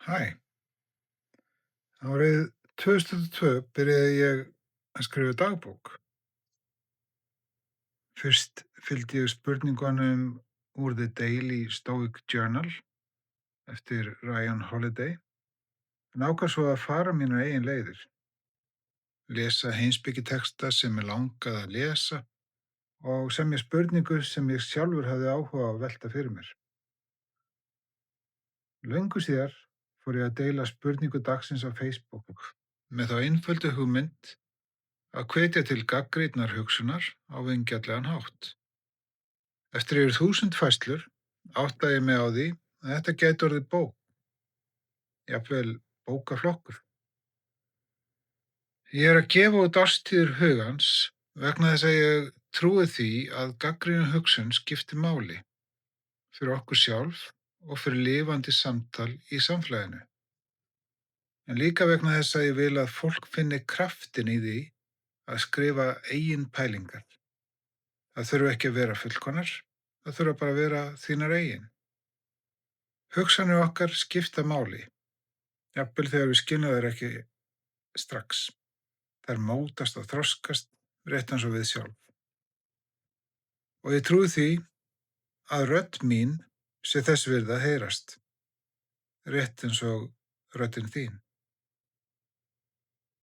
Hæ, árið 2002 byrjaði ég að skrifa dagbók. Fyrst fylgdi ég spurningunum úr The Daily Stoic Journal eftir Ryan Holiday, en ákvað svo að fara mínar eigin leiðir, lesa heimspekitexta sem ég langaði að lesa og semja spurningu sem ég sjálfur hafði áhuga á að velta fyrir mér. Löngu síðar fór ég að deila spurningu dagsins á Facebook með þá einföldu hugmynd að hvetja til gagnrýnnar hugsunar á vingjarnlegan hátt. Eftir yfir 1000 færslur áttaði ég mig á því að þetta gæti orðið bók, jafnvel bókaflokkur. Ég er að gefa út árstíður hugans vegna þess að ég trúi því að gagnrýnin hugsun skipti máli fyrir okkur sjálf og fyrir lifandi samtal í samfélaginu. En líka vegna þess að ég vil að fólk finni kraftin í því að skrifa eigin pælingar. Það þurfa ekki að vera fullkomnar, það þurfa bara að vera þínar eigin. Hugsanir okkar skipta máli, jafnvel þegar við skynjum þær ekki strax. Þær mótast og þroskast rétt eins og við sjálf. Og ég trúi því að rödd mín sé þess virði að heyrast, rétt eins og röddin þín.